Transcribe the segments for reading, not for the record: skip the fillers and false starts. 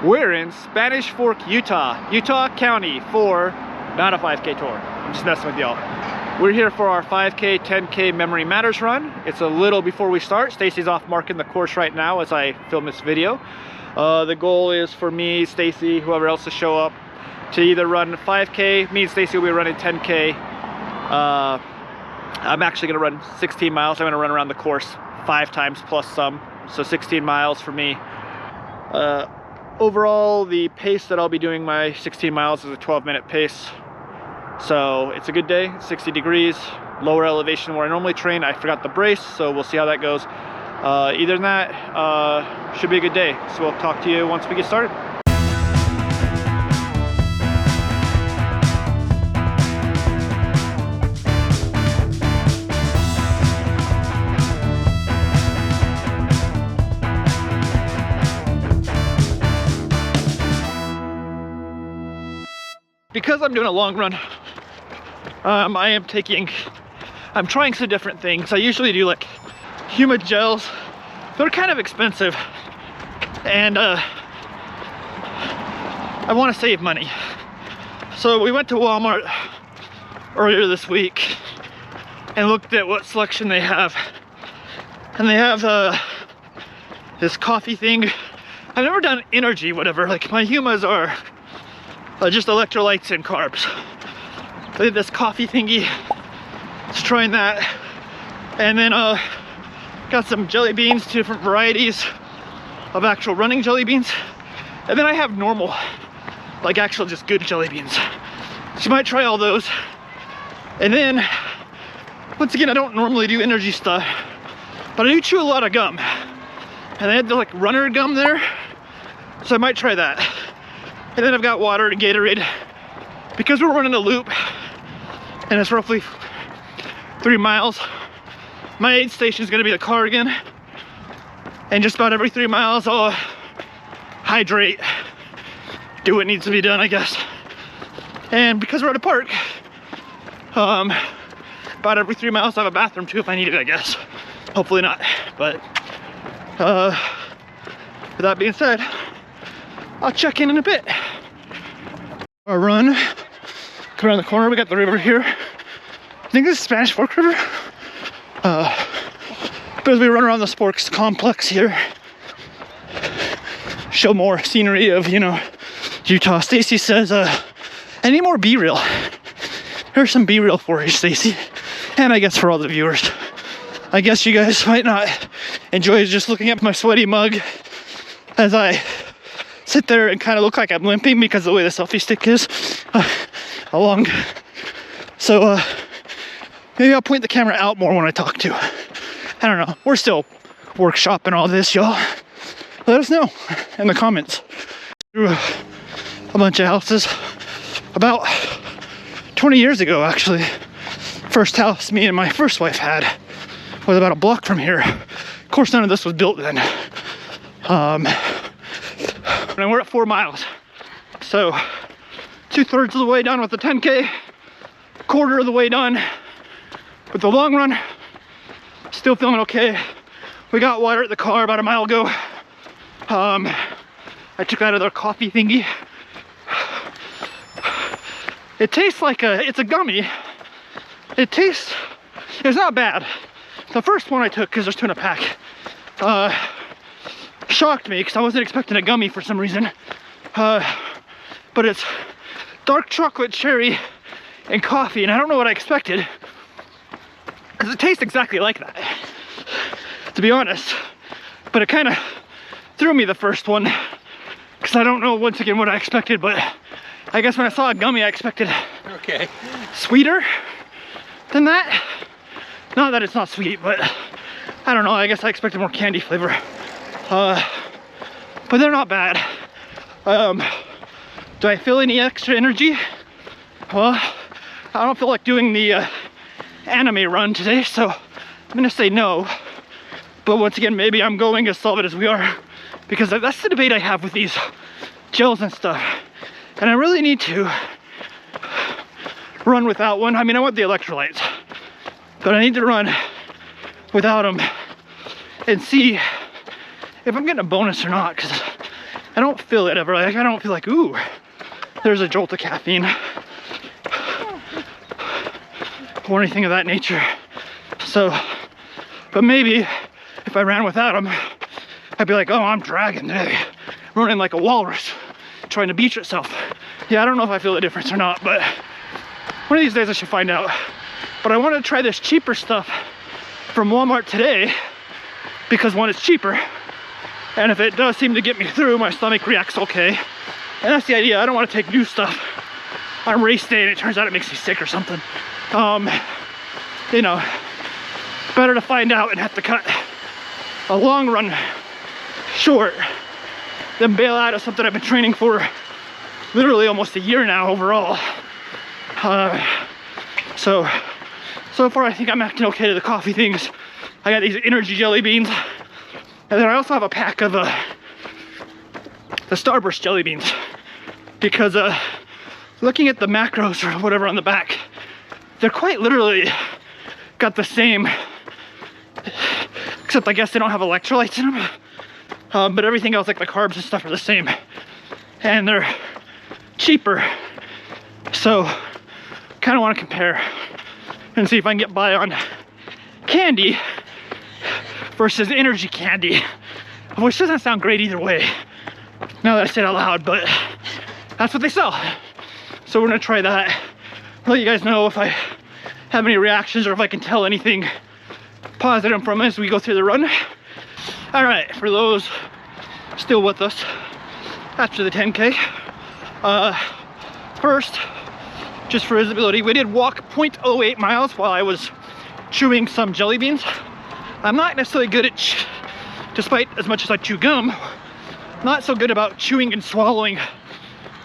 We're in Spanish Fork, Utah County for not a 5K tour. I'm just messing with y'all. We're here for our 5K, 10K Memory Matters run. It's a little before we start. Stacy's off marking the course right now as I film this video. The goal is for me, Stacy, whoever else to show up, to either run 5K. Me and Stacy will be running 10K. I'm actually gonna run 16 miles. I'm gonna run around the course 5 times plus some. So 16 miles for me. Overall, the pace that I'll be doing my 16 miles is a 12-minute pace. So it's a good day, 60 degrees, lower elevation where I normally train. I forgot the brace, so we'll see how that goes. Either than that, should be a good day. So we'll talk to you once we get started. Because I'm doing a long run, I'm trying some different things. I usually do like humid gels. They're kind of expensive, and I want to save money. So we went to Walmart earlier this week and looked at what selection they have. And they have this coffee thing. I've never done energy, whatever. Like my humas are just electrolytes and carbs. I did this coffee thingy. Just trying that. And then got some jelly beans, 2 different varieties of actual running jelly beans. And then I have normal, like actual just good jelly beans. So you might try all those. And then, once again, I don't normally do energy stuff, but I do chew a lot of gum. And they had the like runner gum there, so I might try that. And then I've got water and Gatorade. Because we're running a loop and it's roughly 3 miles, my aid station is gonna be the cardigan. And just about every 3 miles I'll hydrate, do what needs to be done, I guess. And because we're at a park, about every 3 miles I have a bathroom too if I need it, I guess. Hopefully not, but with that being said, I'll check in a bit. Our run, come around the corner, we got the river here. I think this is Spanish Fork River. But as we run around the sports complex here, show more scenery of, you know, Utah. Stacy says, I need more B-reel. Here's some B-reel for you, Stacy. And I guess for all the viewers. I guess you guys might not enjoy just looking at my sweaty mug as I sit there and kind of look like I'm limping because of the way the selfie stick is along. So maybe I'll point the camera out more when I talk to. I don't know. We're still workshopping all this, y'all. Let us know in the comments. Through a bunch of houses about 20 years ago, actually. First house me and my first wife had was about a block from here. Of course, none of this was built then. And we're at 4 miles. So 2/3 of the way done with the 10K, quarter of the way done with the long run. Still feeling okay. We got water at the car about a mile ago. I took out of their coffee thingy. It tastes like it's a gummy. It's not bad. The first one I took, because there's 2 in a pack, shocked me because I wasn't expecting a gummy for some reason. But it's dark chocolate cherry and coffee, and I don't know what I expected because it tastes exactly like that, to be honest. But it kind of threw me the first one because I don't know once again what I expected, but I guess when I saw a gummy I expected sweeter than that. Not that it's not sweet, but I don't know, I guess I expected more candy flavor. But they're not bad. Do I feel any extra energy? Well, I don't feel like doing the anime run today, so I'm gonna say no. But once again, maybe I'm going as solid as we are, because that's the debate I have with these gels and stuff. And I really need to run without one. I mean, I want the electrolytes, but I need to run without them and see if I'm getting a bonus or not, because I don't feel it ever. Like, I don't feel like, ooh, there's a jolt of caffeine or anything of that nature. So, but maybe if I ran without them, I'd be like, oh, I'm dragging today, running like a walrus, trying to beach itself. Yeah, I don't know if I feel the difference or not, but one of these days I should find out. But I wanted to try this cheaper stuff from Walmart today because one, it's cheaper, and if it does seem to get me through, my stomach reacts okay. And that's the idea. I don't want to take new stuff on race day and it turns out it makes me sick or something. You know, better to find out and have to cut a long run short than bail out of something I've been training for literally almost a year now overall. So far I think I'm acting okay to the coffee things. I got these energy jelly beans, and then I also have a pack of the Starburst jelly beans because looking at the macros or whatever on the back, they're quite literally got the same, except I guess they don't have electrolytes in them. But everything else, like the carbs and stuff, are the same, and they're cheaper. So kind of want to compare and see if I can get by on candy versus energy candy, which doesn't sound great either way now that I say it out loud, but that's what they sell. So we're gonna try that. I'll let you guys know if I have any reactions or if I can tell anything positive from it as we go through the run. All right, for those still with us after the 10K, first, just for visibility, we did walk 0.08 miles while I was chewing some jelly beans. I'm not necessarily good at, despite as much as I chew gum, not so good about chewing and swallowing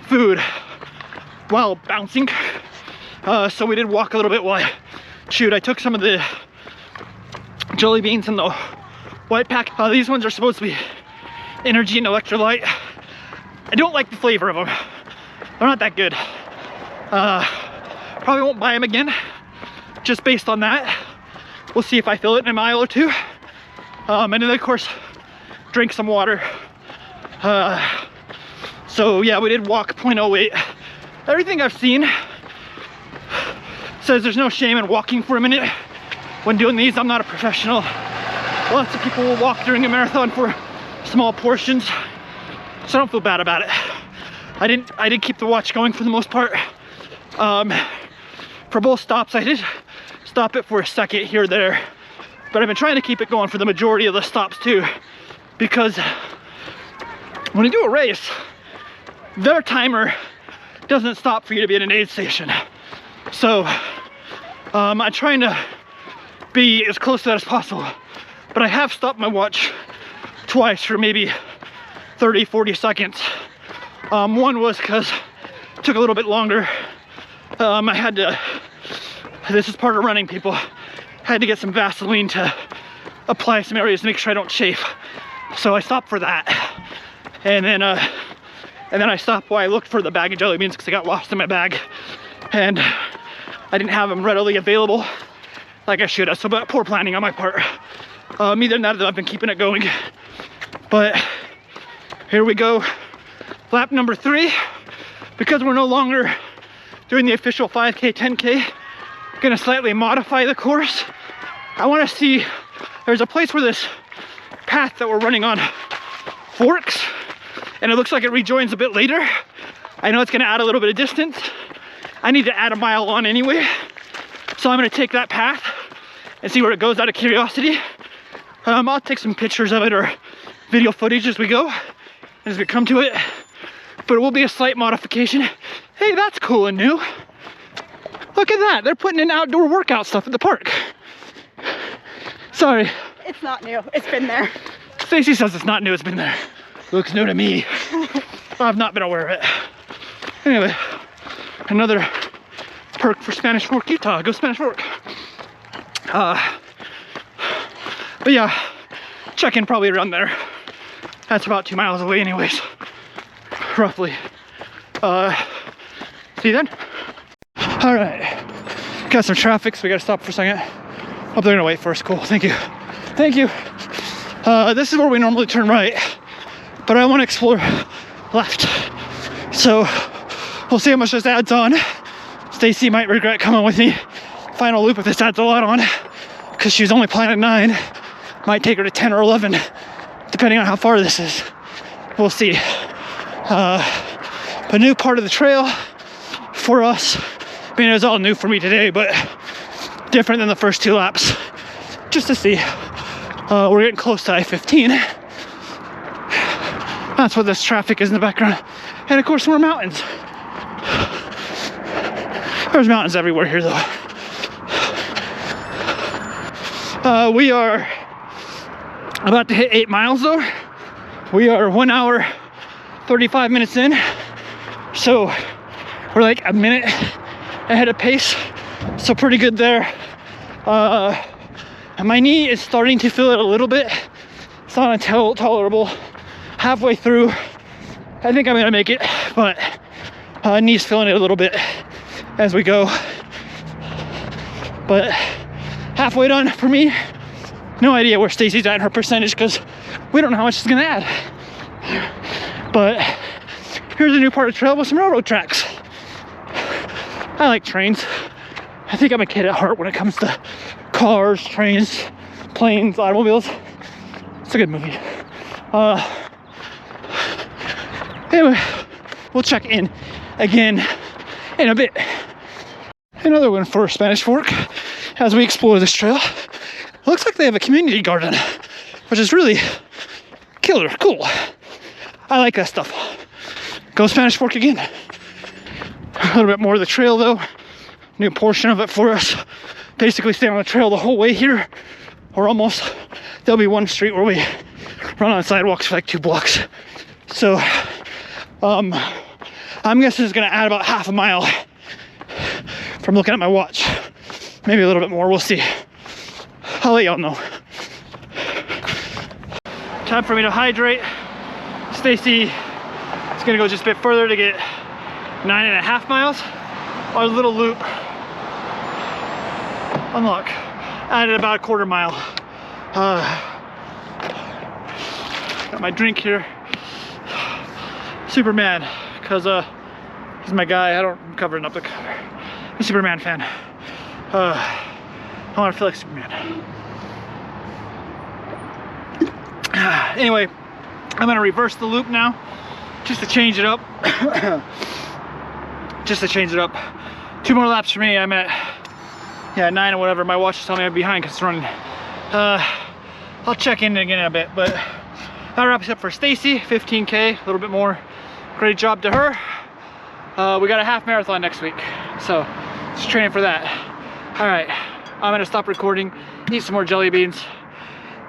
food while bouncing. So we did walk a little bit while I chewed. I took some of the jelly beans in the white pack. These ones are supposed to be energy and electrolyte. I don't like the flavor of them. They're not that good. Probably won't buy them again, just based on that. We'll see if I feel it in a mile or two. And then of course, drink some water. So yeah, we did walk 0.08. Everything I've seen says there's no shame in walking for a minute when doing these. I'm not a professional. Lots of people will walk during a marathon for small portions, so I don't feel bad about it. I did keep the watch going for the most part. For both stops, I did stop it for a second here or there, but I've been trying to keep it going for the majority of the stops too, because when you do a race, their timer doesn't stop for you to be at an aid station. So I'm trying to be as close to that as possible, but I have stopped my watch twice for maybe 30-40 seconds. One was because it took a little bit longer. I had to, this is part of running, people, had to get some Vaseline to apply some areas to make sure I don't chafe. So I stopped for that. And then I stopped while I looked for the bag of jelly beans because I got lost in my bag. And I didn't have them readily available like I should have. So but poor planning on my part. Either than that, I've been keeping it going. But here we go. Lap number 3. Because we're no longer doing the official 5K, 10K, I'm gonna slightly modify the course. I wanna see, there's a place where this path that we're running on forks, and it looks like it rejoins a bit later. I know it's gonna add a little bit of distance. I need to add a mile on anyway. So I'm gonna take that path and see where it goes out of curiosity. I'll take some pictures of it or video footage as we go, as we come to it. But it will be a slight modification. Hey, that's cool and new. Look at that, they're putting in outdoor workout stuff at the park. Sorry. It's not new, it's been there. Stacy says it's not new, it's been there. Looks new to me. I've not been aware of it. Anyway, another perk for Spanish Fork, Utah. Go Spanish Fork. But yeah, check-in probably around there. That's about 2 miles away anyways, roughly. See you then. All right, got some traffic, so we gotta stop for a second. Hope they're gonna wait for us. Cool, thank you. Thank you. This is where we normally turn right, but I wanna explore left. So we'll see how much this adds on. Stacy might regret coming with me final loop if this adds a lot on, because she's only planning 9. Might take her to 10 or 11, depending on how far this is. We'll see. But new part of the trail for us. I mean, it was all new for me today, but different than the first 2 laps. Just to see. We're getting close to I-15. That's what this traffic is in the background. And of course, more mountains. There's mountains everywhere here, though. We are about to hit 8 miles, though. We are 1 hour, 35 minutes in. So we're like a minute ahead of pace. So pretty good there. And my knee is starting to feel it a little bit. It's not tolerable. Halfway through, I think I'm gonna make it, but knee's feeling it a little bit as we go. But halfway done for me. No idea where Stacy's at in her percentage, because we don't know how much she's gonna add. But here's a new part of the trail with some railroad tracks. I like trains. I think I'm a kid at heart when it comes to cars, trains, planes, automobiles. It's a good movie. Anyway, we'll check in again in a bit. Another one for Spanish Fork as we explore this trail. Looks like they have a community garden, which is really killer cool. I like that stuff. Go Spanish Fork again. A little bit more of the trail though. New portion of it for us. Basically stay on the trail the whole way here, or almost. There'll be one street where we run on sidewalks for like 2 blocks. So I'm guessing it's gonna add about half a mile from looking at my watch. Maybe a little bit more, we'll see. I'll let y'all know. Time for me to hydrate. Stacy is gonna go just a bit further to get 9.5 miles. Our little loop. Unlock. Added about a 1/4 mile. Got my drink here. Superman, because he's my guy. I'm covering up the cover. I'm a Superman fan. I want to feel like Superman. Anyway, I'm gonna reverse the loop now, just to change it up. Just to change it up. 2 more laps for me. I'm at 9 or whatever. My watch is telling me I'm behind because it's running. I'll check in again in a bit, but that wraps up for Stacy. 15K, a little bit more. Great job to her. We got a half marathon next week, so just training for that. All right, I'm gonna stop recording, eat some more jelly beans,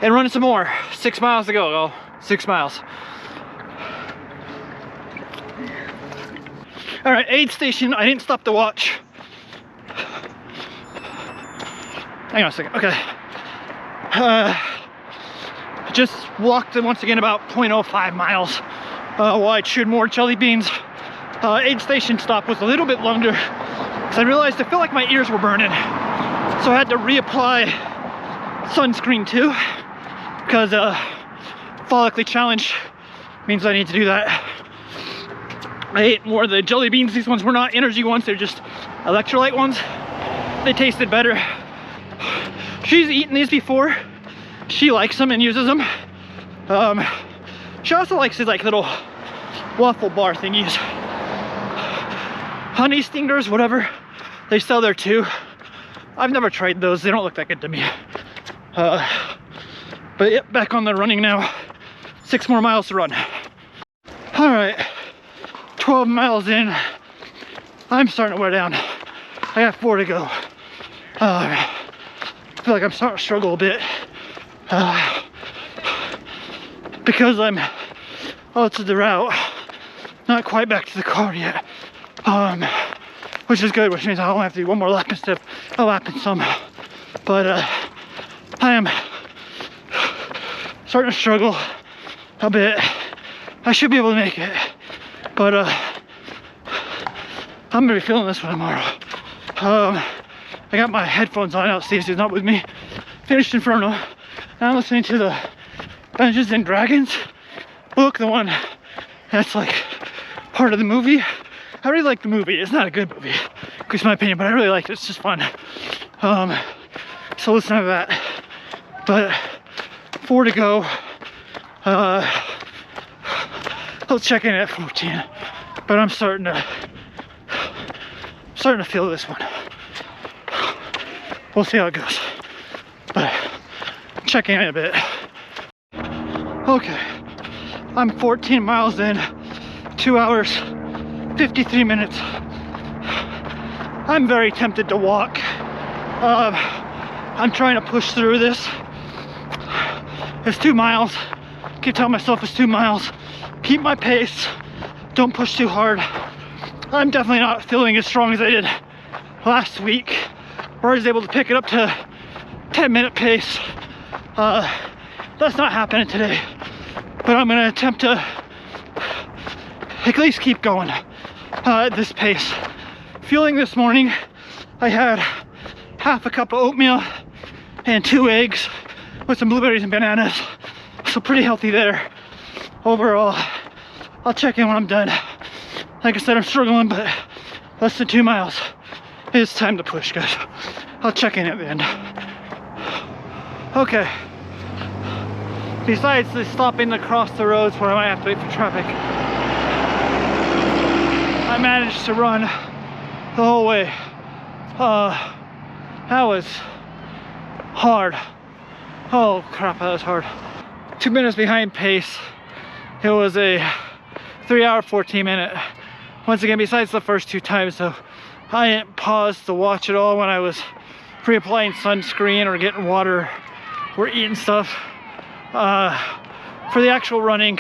and run some more. 6 miles to go, y'all. 6 miles. All right, aid station. I didn't stop to watch. Hang on a second. Okay. Just walked once again about 0.05 miles while I chewed more jelly beans. Aid station stop was a little bit longer because I realized I felt like my ears were burning. So I had to reapply sunscreen too, because follically challenged means I need to do that. I ate more of the jelly beans. These ones were not energy ones, they're just electrolyte ones. They tasted better. She's eaten these before. She likes them and uses them. She also likes these like little waffle bar thingies. Honey stingers, whatever. They sell there too. I've never tried those. They don't look that good to me. But yep, back on the running now. 6 more miles to run. All right, 12 miles in. I'm starting to wear down. I got 4 to go. I feel like I'm starting to struggle a bit. Because I'm out to the route, not quite back to the car yet. Which is good, which means I'll only have to do 1 more lap instead of a lap and some. But I am starting to struggle a bit. I should be able to make it, but I'm gonna be feeling this one tomorrow. I got my headphones on out. Stacey's not with me. Finished Inferno. Now I'm listening to the Dungeons and Dragons book, the one that's like part of the movie. I really like the movie. It's not a good movie, in my opinion, but I really like it. It's just fun. So listen to that. But 4 to go. Let's check in at 14. But I'm starting to feel this one. We'll see how it goes. But checking in a bit. Okay, I'm 14 miles in, 2 hours, 53 minutes. I'm very tempted to walk. I'm trying to push through this. It's 2 miles. Keep telling myself it's 2 miles. Keep my pace. Don't push too hard. I'm definitely not feeling as strong as I did last week, where I was able to pick it up to 10-minute pace. That's not happening today, but I'm gonna attempt to at least keep going at this pace. Fueling this morning, I had half a cup of oatmeal and 2 eggs with some blueberries and bananas, so pretty healthy there. Overall, I'll check in when I'm done. Like I said, I'm struggling, but less than 2 miles. It's time to push, guys. I'll check in at the end. Okay. Besides the stopping across the roads where I might have to wait for traffic, I managed to run the whole way. That was hard. Oh crap, that was hard. 2 minutes behind pace. It was a 3 hour, 14 minute. Once again, besides the first 2 times though, I didn't pause to watch it all when I was reapplying sunscreen or getting water or eating stuff. For the actual running,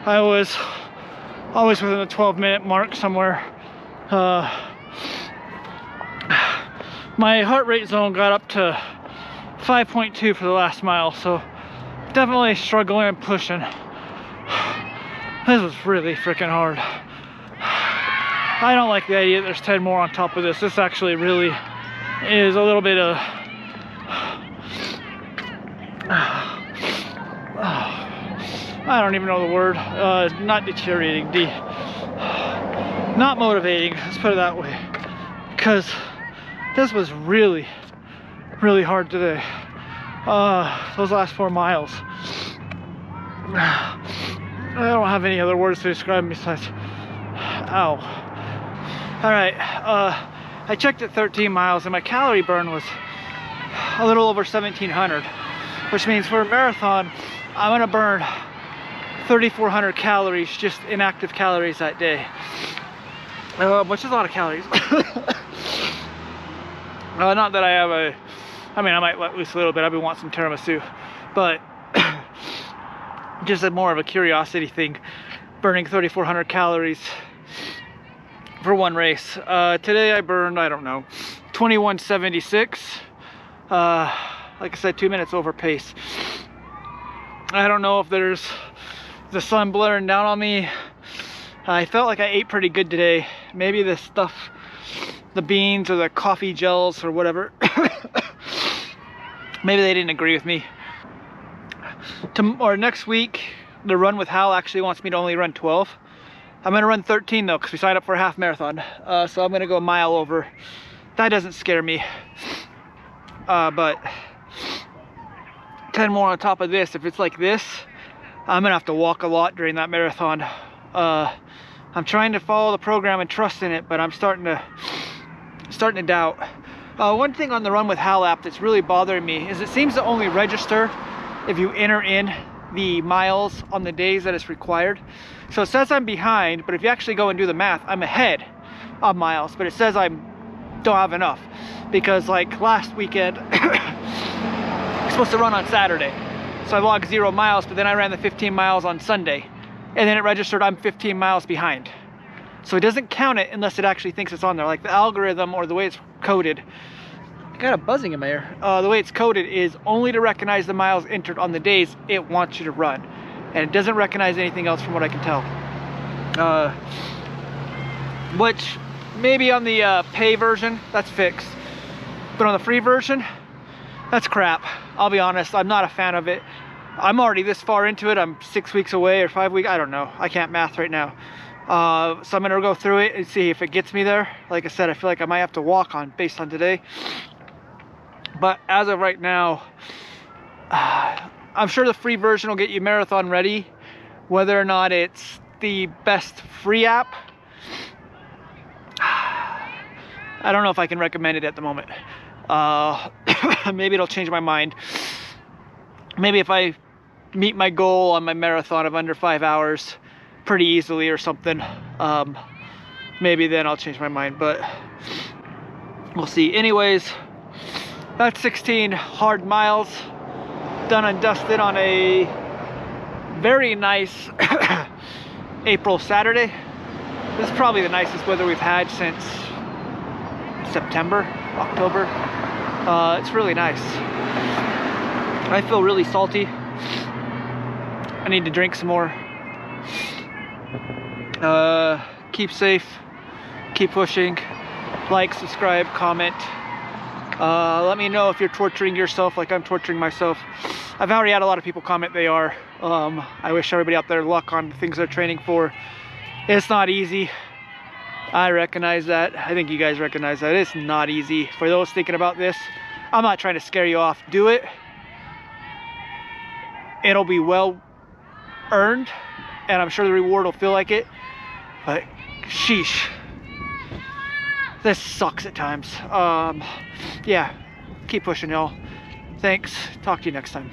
I was always within the 12-minute mark somewhere. My heart rate zone got up to 5.2 for the last mile, so definitely struggling and pushing. This was really freaking hard. I don't like the idea that there's 10 more on top of this. This actually really is a little bit of I don't even know the word. Not deteriorating, not motivating, let's put it that way. Because this was really, really hard today. Those last 4 miles. I don't have any other words to describe them besides ow. Alright, I checked at 13 miles and my calorie burn was a little over 1,700, which means for a marathon, I'm gonna burn 3,400 calories, just inactive calories that day, which is a lot of calories. Not that I have I might let loose a little bit. I've been wanting some tiramisu, but just more of a curiosity thing, burning 3,400 calories for one race. Today I burned, I don't know, 2176. Like I said, 2 minutes over pace. I don't know if there's the sun blaring down on me. I felt like I ate pretty good today. Maybe the stuff, the beans or the coffee gels or whatever, maybe they didn't agree with me. Or next week, the run with Hal actually wants me to only run 12. I'm gonna run 13 though, because we signed up for a half marathon. So I'm gonna go a mile over. That doesn't scare me. But 10 more on top of this. If it's like this, I'm gonna have to walk a lot during that marathon. I'm trying to follow the program and trust in it, but I'm starting to doubt. One thing on the Run with Hal app that's really bothering me is it seems to only register if you enter in the miles on the days that it's required. So it says I'm behind, but if you actually go and do the math, I'm ahead of miles, but it says I don't have enough, because like last weekend I'm supposed to run on Saturday, so I logged 0 miles, but then I ran the 15 miles on Sunday, and then it registered I'm 15 miles behind. So it doesn't count it unless it actually thinks it's on there. Like the algorithm or the way it's coded, I got a buzzing in my ear. The way it's coded is only to recognize the miles entered on the days it wants you to run, and it doesn't recognize anything else from what I can tell. Which maybe on the pay version that's fixed, but on the free version, that's crap. I'll be honest, I'm not a fan of it. I'm already this far into it. I'm 6 weeks away or 5 weeks, I don't know, I can't math right now. So I'm gonna go through it and see if it gets me there. Like I said, I feel like I might have to walk on based on today. But as of right now, I'm sure the free version will get you marathon ready. Whether or not it's the best free app, I don't know if I can recommend it at the moment. Maybe it'll change my mind. Maybe if I meet my goal on my marathon of under 5 hours pretty easily or something, maybe then I'll change my mind, but we'll see. Anyways, that's 16 hard miles done and dusted on a very nice April Saturday. This is probably the nicest weather we've had since September, October. It's really nice. I feel really salty. I need to drink some more. Keep safe, keep pushing, like, subscribe, comment. Let me know if you're torturing yourself like I'm torturing myself. I've already had a lot of people comment they are. I wish everybody out there luck on the things they're training for. It's not easy. I recognize that. I think you guys recognize that. It's not easy. For those thinking about this, I'm not trying to scare you off. Do it. It'll be well earned, and I'm sure the reward will feel like it. But sheesh, this sucks at times. Yeah, keep pushing, y'all. Thanks. Talk to you next time.